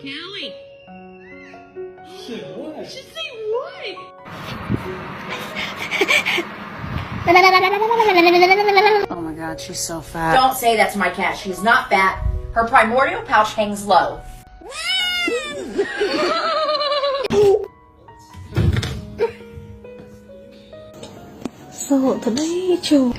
Callie. Say what? She say what? Oh my god, she's so fat. Don't say that to my cat. She's not fat. Her primordial pouch hangs low. Sợ thật đấy, trời.